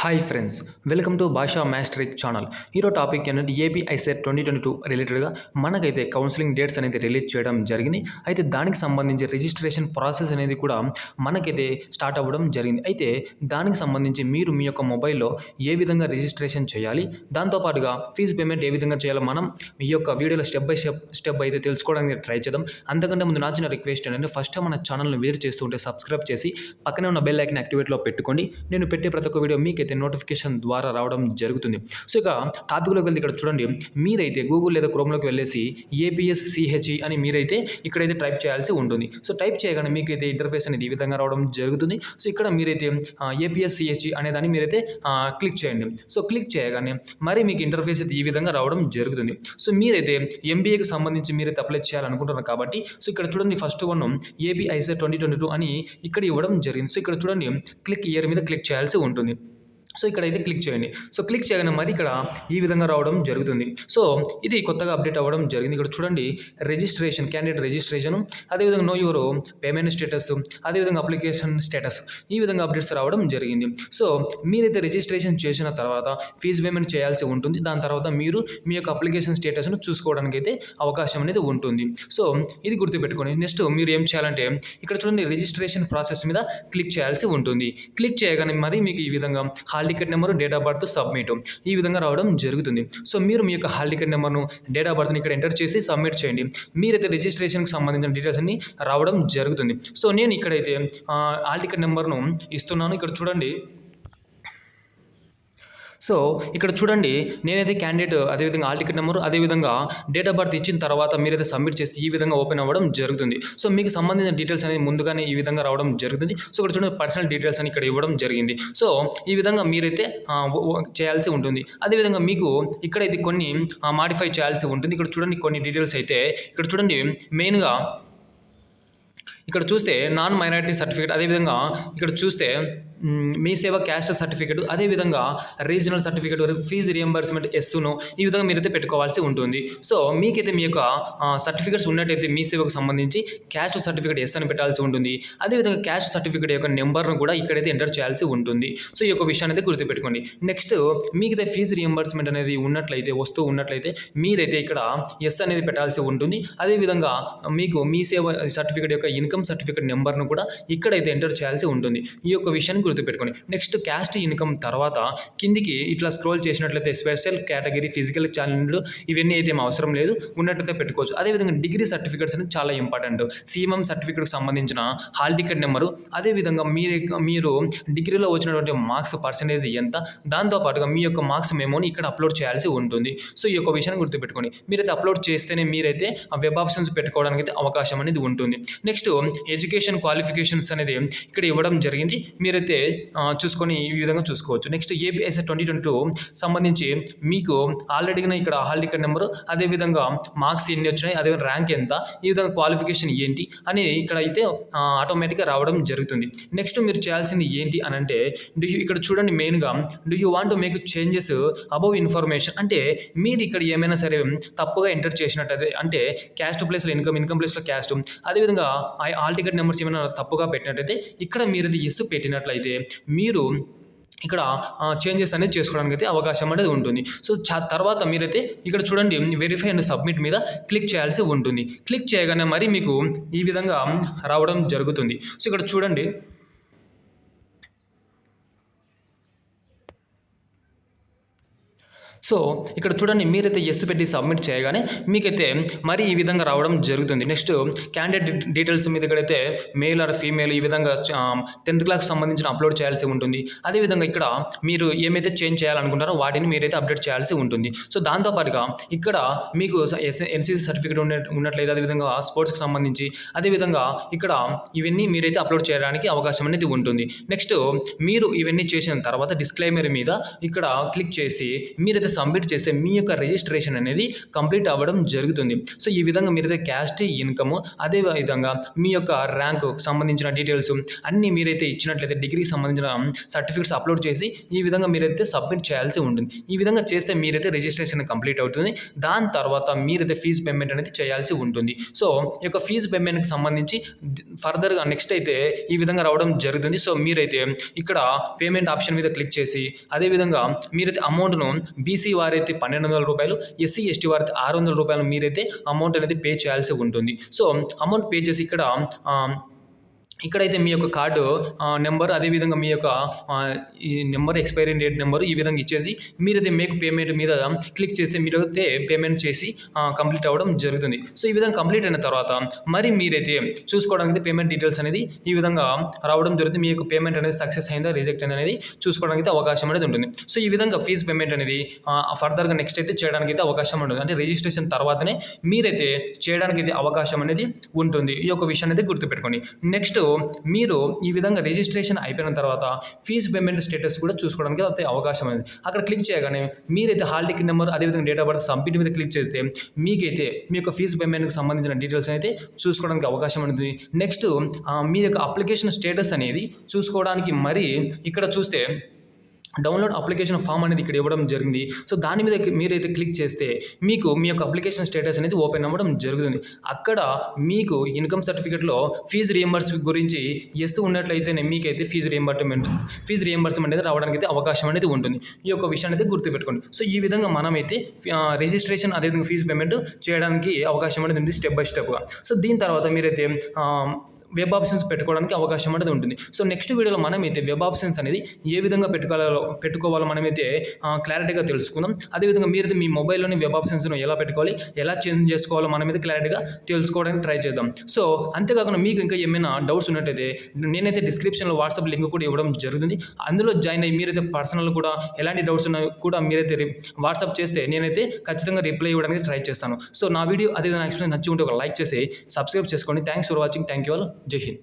Hi friends, welcome to భాషా మాస్టరిక్ channel. ఈరోజు topic ఏంటంటే ఏపీ ఐసెట్ 2022 రిలేటెడ్గా మనకైతే కౌన్సిలింగ్ డేట్స్ అనేది రిలీజ్ చేయడం జరిగింది. అయితే దానికి సంబంధించి రిజిస్ట్రేషన్ ప్రాసెస్ అనేది కూడా మనకైతే స్టార్ట్ అవ్వడం జరిగింది. అయితే దానికి సంబంధించి మీరు మీ యొక్క మొబైల్లో ఏ విధంగా రిజిస్ట్రేషన్ చేయాలి, దాంతోపాటుగా ఫీజు పేమెంట్ ఏ విధంగా చేయాలో మనం ఈ యొక్క వీడియోలో స్టెప్ బై స్టెప్ అయితే తెలుసుకోవడానికి ట్రై చేద్దాం. అంతకంటే ముందు నా చిన్న రిక్వెస్ట్ ఏంటంటే ఫస్ట్ మన ఛానల్ని విజిట్ చేస్తుంటే సబ్స్క్రైబ్ చేసి పక్కనే ఉన్న బెల్ ఐకాన్ యాక్టివేట్లో పెట్టుకోండి. నేను పెట్టే ప్రతి ఒక్క వీడియో మీకైతే నోటిఫికేషన్ ద్వారా రావడం జరుగుతుంది. సో ఇక టాపిక్లోకి వెళ్తే ఇక్కడ చూడండి, మీరైతే గూగుల్ లేదా క్రోమ్లోకి వెళ్ళేసి ఏపీఎస్ సిహెచ్ఈ అని మీరైతే ఇక్కడైతే టైప్ చేయాల్సి ఉంటుంది. సో టైప్ చేయగానే మీకైతే ఇంటర్ఫేస్ అనేది ఈ విధంగా రావడం జరుగుతుంది. సో ఇక్కడ మీరైతే ఏపీఎస్ సిహెచ్ఈ అనే దాన్ని మీరైతే క్లిక్ చేయండి. సో క్లిక్ చేయగానే మరి మీకు ఇంటర్ఫేస్ అయితే ఈ విధంగా రావడం జరుగుతుంది. సో మీరైతే ఎంబీఏకి సంబంధించి మీరైతే అప్లై చేయాలనుకుంటున్నారు కాబట్టి సో ఇక్కడ చూడండి, ఫస్ట్ వన్ ఏపీ ఐసెట్ 2022 అని ఇక్కడ ఇవ్వడం జరిగింది. సో ఇక్కడ చూడండి, క్లిక్ ఇయర్ మీద క్లిక్ చేయాల్సి ఉంటుంది. సో ఇక్కడైతే క్లిక్ చేయండి. సో క్లిక్ చేయగానే మరి ఇక్కడ ఈ విధంగా రావడం జరుగుతుంది. సో ఇది కొత్తగా అప్డేట్ అవ్వడం జరిగింది. ఇక్కడ చూడండి, రిజిస్ట్రేషన్, క్యాండిడేట్ రిజిస్ట్రేషన్, అదేవిధంగా నో యువర్ పేమెంట్ స్టేటస్, అదేవిధంగా అప్లికేషన్ స్టేటస్, ఈ విధంగా అప్డేట్స్ రావడం జరిగింది. సో మీరైతే రిజిస్ట్రేషన్ చేసిన తర్వాత ఫీజు పేమెంట్ చేయాల్సి ఉంటుంది. దాని తర్వాత మీరు మీ యొక్క అప్లికేషన్ స్టేటస్ను చూసుకోవడానికి అయితే అవకాశం అనేది ఉంటుంది. సో ఇది గుర్తుపెట్టుకోండి. నెక్స్ట్ మీరు ఏం చేయాలంటే ఇక్కడ చూడండి, రిజిస్ట్రేషన్ ప్రాసెస్ మీద క్లిక్ చేయాల్సి ఉంటుంది. క్లిక్ చేయగానే మరి మీకు ఈ విధంగా hall ticket number, date of birth, submit ఈ విధంగా రావడం జరుగుతుంది. సో మీరు మీ యొక్క హాల్ టికెట్ నెంబర్ను, డేట్ ఆఫ్ బర్త్ని ఇక్కడ ఎంటర్ చేసి సబ్మిట్ చేయండి. మీరైతే రిజిస్ట్రేషన్కి సంబంధించిన డీటెయిల్స్ అన్ని రావడం జరుగుతుంది. సో నేను ఇక్కడైతే హాల్ టికెట్ నెంబర్ను ఇస్తున్నాను. ఇక్కడ చూడండి, సో ఇక్కడ చూడండి, నేనైతే క్యాండిడేట్, అదేవిధంగా హాల్ టికెట్ నెంబరు, అదేవిధంగా డేట్ ఆఫ్ బర్త్ ఇచ్చిన తర్వాత మీరైతే సబ్మిట్ చేస్తే ఈ విధంగా ఓపెన్ అవ్వడం జరుగుతుంది. సో మీకు సంబంధించిన డీటెయిల్స్ అనేది ముందుగానే ఈ విధంగా రావడం జరుగుతుంది. సో ఇక్కడ చూడండి, పర్సనల్ డీటెయిల్స్ అని ఇక్కడ ఇవ్వడం జరిగింది. సో ఈ విధంగా మీరైతే చేయాల్సి ఉంటుంది. అదేవిధంగా మీకు ఇక్కడైతే కొన్ని మాడిఫై చేయాల్సి ఉంటుంది. ఇక్కడ చూడండి, కొన్ని డీటెయిల్స్ అయితే ఇక్కడ చూడండి, మెయిన్గా ఇక్కడ చూస్తే నాన్ మైనారిటీ సర్టిఫికేట్, అదేవిధంగా ఇక్కడ చూస్తే మీ సేవ క్యాస్ట్ సర్టిఫికేట్, అదేవిధంగా రీజనల్ సర్టిఫికేట్, ఫీజు రియంబర్స్మెంట్ ఎస్ను ఈ విధంగా మీరైతే పెట్టుకోవాల్సి ఉంటుంది. సో మీకైతే మీ యొక్క సర్టిఫికేట్స్ ఉన్నట్టయితే మీ సేవకు సంబంధించి క్యాస్ట్ సర్టిఫికేట్ ఎస్ అని పెట్టాల్సి ఉంటుంది. అదేవిధంగా క్యాస్ట్ సర్టిఫికేట్ యొక్క నెంబర్ను కూడా ఇక్కడైతే ఎంటర్ చేయాల్సి ఉంటుంది. సో ఈ యొక్క విషయాన్ని అయితే గుర్తుపెట్టుకోండి. నెక్స్ట్ మీకైతే ఫీజు రియంబర్స్మెంట్ అనేది ఉన్నట్లయితే మీరైతే ఇక్కడ ఎస్ అనేది పెట్టాల్సి ఉంటుంది. అదేవిధంగా మీకు మీ సేవ సర్టిఫికేట్ యొక్క ఇన్కమ్ సర్టిఫికేట్ నెంబర్ను కూడా ఇక్కడైతే ఎంటర్ చేయాల్సి ఉంటుంది. ఈ యొక్క విషయాన్ని గుర్తుపెట్టుకోండి. నెక్స్ట్ క్యాస్ట్ ఇన్కమ్ తర్వాత కిందికి ఇట్లా స్క్రోల్ చేసినట్లయితే స్పెషల్ కేటగిరీ, ఫిజికల్ ఛాలెంజ్ ఇవన్నీ అయితే ఏం అవసరం లేదు, ఉన్నట్లయితే పెట్టుకోవచ్చు. అదేవిధంగా డిగ్రీ సర్టిఫికేట్స్ అనేది చాలా ఇంపార్టెంట్. సిఎంఎం సర్టిఫికేట్కి సంబంధించిన హాల్ టికెట్ నెంబరు, అదేవిధంగా మీరు డిగ్రీలో వచ్చినటువంటి మార్క్స్ పర్సెంటేజ్ ఎంత, దాంతోపాటుగా మీ యొక్క మార్క్స్ మెమోని ఇక్కడ అప్లోడ్ చేయాల్సి ఉంటుంది. సో ఈ యొక్క విషయాన్ని గుర్తుపెట్టుకోండి. మీరైతే అప్లోడ్ చేస్తేనే మీరైతే ఆ వెబ్ ఆప్షన్స్ పెట్టుకోవడానికి అయితే అవకాశం అనేది ఉంటుంది. నెక్స్ట్ ఎడ్యుకేషన్ క్వాలిఫికేషన్స్ అనేది ఇక్కడ ఇవ్వడం జరిగింది. మీరైతే చూసుకొని ఈ విధంగా చూసుకోవచ్చు. నెక్స్ట్ ఏపీ ఐసెట్ 2022 సంబంధించి మీకు ఆల్రెడీగా ఇక్కడ హాల్ టికెట్ నెంబరు, అదేవిధంగా మార్క్స్ ఎన్ని వచ్చినాయి, అదేవిధంగా ర్యాంక్ ఎంత, ఈ విధంగా క్వాలిఫికేషన్ ఏంటి అని ఇక్కడ అయితే ఆటోమేటిక్గా రావడం జరుగుతుంది. నెక్స్ట్ మీరు చేయాల్సింది ఏంటి అని అంటే, ఇక్కడ చూడండి, మెయిన్గా do you want to make changes above information అంటే మీరు ఇక్కడ ఏమైనా సరే తప్పుగా ఎంటర్ చేసినట్టయితే, అంటే క్యాస్ట్ ప్లేస్లో ఇన్కమ్ ప్లేస్లో క్యాస్ట్, అదేవిధంగా హాల్ టికెట్ నెంబర్స్ ఏమైనా తప్పుగా పెట్టినట్టయితే ఇక్కడ మీరు ఎస్ పెట్టినట్లయితే మీరు ఇక్కడ చేంజెస్ అనేది చేసుకోవడానికి అయితే అవకాశం అనేది ఉంటుంది. సో తర్వాత మీరైతే ఇక్కడ చూడండి, వెరిఫై అండ్ సబ్మిట్ మీద క్లిక్ చేయాల్సి ఉంటుంది. క్లిక్ చేయగానే మరి మీకు ఈ విధంగా రావడం జరుగుతుంది. సో ఇక్కడ చూడండి, సో ఇక్కడ చూడండి, మీరైతే ఎస్ పెట్టి సబ్మిట్ చేయగానే మీకైతే మరి ఈ విధంగా రావడం జరుగుతుంది. నెక్స్ట్ క్యాండిడేట్ డీటెయిల్స్ మీద ఇక్కడైతే మేల్ ఆర్ ఫీమేల్ ఈ విధంగా 10th క్లాస్కి సంబంధించిన అప్లోడ్ చేయాల్సి ఉంటుంది. అదేవిధంగా ఇక్కడ మీరు ఏమైతే చేంజ్ చేయాలనుకుంటారో వాటిని మీరైతే అప్డేట్ చేయాల్సి ఉంటుంది. సో దాంతోపాటుగా ఇక్కడ మీకు ఎన్సీసీ సర్టిఫికేట్ ఉన్నట్లయితే, అదేవిధంగా స్పోర్ట్స్కి సంబంధించి, అదేవిధంగా ఇక్కడ ఇవన్నీ మీరైతే అప్లోడ్ చేయడానికి అవకాశం అనేది ఉంటుంది. నెక్స్ట్ మీరు ఇవన్నీ చేసిన తర్వాత డిస్క్లైమర్ మీద ఇక్కడ క్లిక్ చేసి మీరైతే మీరైతే సబ్మిట్ చేస్తే మీ యొక్క రిజిస్ట్రేషన్ అనేది కంప్లీట్ అవ్వడం జరుగుతుంది. సో ఈ విధంగా మీరైతే క్యాస్ట్, ఇన్కమ్, అదే విధంగా మీ యొక్క ర్యాంకు సంబంధించిన డీటెయిల్స్ అన్నీ మీరైతే ఇచ్చినట్లయితే డిగ్రీకి సంబంధించిన సర్టిఫికేట్స్ అప్లోడ్ చేసి ఈ విధంగా మీరైతే సబ్మిట్ చేయాల్సి ఉంటుంది. ఈ విధంగా చేస్తే మీరైతే రిజిస్ట్రేషన్ కంప్లీట్ అవుతుంది. దాని తర్వాత మీరైతే ఫీజు పేమెంట్ అనేది చేయాల్సి ఉంటుంది. సో ఈ యొక్క ఫీజు పేమెంట్కి సంబంధించి ఫర్దర్గా నెక్స్ట్ అయితే ఈ విధంగా రావడం జరుగుతుంది. సో మీరైతే ఇక్కడ పేమెంట్ ఆప్షన్ మీద క్లిక్ చేసి అదేవిధంగా మీరైతే అమౌంట్ను బీసీ వారైతే రూ. 1,200, ఎస్సీ, ఎస్టీ వారైతే రూ. 600 మీరైతే అమౌంట్ అనేది పే చేయాల్సి ఉంటుంది. సో అమౌంట్ పే చేసి ఇక్కడైతే మీ యొక్క కార్డు నెంబర్, అదేవిధంగా మీ యొక్క ఈ నెంబర్, ఎక్స్పైరీ డేట్ నెంబరు ఈ విధంగా ఇచ్చేసి మీరైతే మేక్ పేమెంట్ మీద క్లిక్ చేస్తే మీరైతే పేమెంట్ చేసి కంప్లీట్ అవ్వడం జరుగుతుంది. సో ఈ విధంగా కంప్లీట్ అయిన తర్వాత మరి మీరైతే చూసుకోవడానికి పేమెంట్ డీటెయిల్స్ అనేది ఈ విధంగా రావడం జరుగుతుంది. మీ యొక్క పేమెంట్ అనేది సక్సెస్ అయిందా, రిజెక్ట్ అయిందా అనేది చూసుకోవడానికి అవకాశం అనేది ఉంటుంది. సో ఈ విధంగా ఫీజు పేమెంట్ అనేది ఫర్దర్గా నెక్స్ట్ అయితే చేయడానికి అయితే అవకాశం ఉంటుంది. అంటే రిజిస్ట్రేషన్ తర్వాతనే మీరైతే చేయడానికి అయితే అవకాశం అనేది ఉంటుంది. ఈ యొక్క విషయాన్ని అయితే గుర్తుపెట్టుకోండి. నెక్స్ట్ మీరు ఈ విధంగా రిజిస్ట్రేషన్ అయిపోయిన తర్వాత ఫీజు పేమెంట్ స్టేటస్ కూడా చూసుకోవడానికి అయితే అవకాశం ఉంది. అక్కడ క్లిక్ చేయగానే మీరైతే హాల్ టికెట్ నెంబర్, అదేవిధంగా డేట్ ఆఫ్ బర్త్ సబ్మిట్ మీద క్లిక్ చేస్తే మీకైతే మీ యొక్క ఫీజు పేమెంట్కి సంబంధించిన డీటెయిల్స్ అయితే చూసుకోవడానికి అవకాశం ఉంటుంది. నెక్స్ట్ మీ యొక్క అప్లికేషన్ స్టేటస్ అనేది చూసుకోవడానికి మరి ఇక్కడ చూస్తే డౌన్లోడ్ అప్లికేషన్ ఫామ్ అనేది ఇక్కడ ఇవ్వడం జరిగింది. సో దాని మీద మీరైతే క్లిక్ చేస్తే మీకు మీ యొక్క అప్లికేషన్ స్టేటస్ అనేది ఓపెన్ అవ్వడం జరుగుతుంది. అక్కడ మీకు ఇన్కమ్ సర్టిఫికేట్లో ఫీజు రియంబర్స్మెంట్ గురించి ఎస్ ఉన్నట్లయితేనే మీకైతే ఫీజు రియంబర్స్మెంట్ అనేది రావడానికి అయితే అవకాశం అనేది ఉంటుంది. ఈ యొక్క విషయాన్ని అయితే గుర్తుపెట్టుకోండి. సో ఈ విధంగా మనమైతే రిజిస్ట్రేషన్ అదేవిధంగా ఫీజు పేమెంట్ చేయడానికి అవకాశం అనేది ఉంది స్టెప్ బై స్టెప్గా. సో దీని తర్వాత మీరైతే వెబ్ ఆప్షన్స్ పెట్టుకోవడానికి అవకాశం అనేది ఉంటుంది. సో నెక్స్ట్ వీడియోలో మనమైతే వెబ్ ఆప్షన్స్ అనేది ఏ విధంగా పెట్టుకోవాలో మనమైతే క్లారిటీగా తెలుసుకుందాం. అదేవిధంగా మీరైతే మీ మొబైల్లోని వెబ్ ఆప్షన్స్ను ఎలా పెట్టుకోవాలి, ఎలా చేంజ్ చేసుకోవాలో మనమైతే క్లారిటీగా తెలుసుకోవడానికి ట్రై చేద్దాం. సో అంతేకాకుండా మీకు ఇంకా ఏమైనా డౌట్స్ ఉన్నట్టయితే నేనైతే డిస్క్రిప్షన్లో వాట్సాప్ లింక్ కూడా ఇవ్వడం జరుగుతుంది. అందులో జాయిన్ అయ్యి మీరైతే పర్సనల్ కూడా ఎలాంటి డౌట్స్ ఉన్నా కూడా మీరైతే వాట్సాప్ చేస్తే నేనైతే ఖచ్చితంగా రిప్లై ఇవ్వడానికి ట్రై చేస్తాను. సో నా వీడియో అదేవిధంగా ఎక్స్ప్లెయిన్ నచ్చి ఉంటే ఒక లైక్ చేసి సబ్స్క్రైబ్ చేసుకోండి. Thanks for watching. Thank you all. జై హింద్.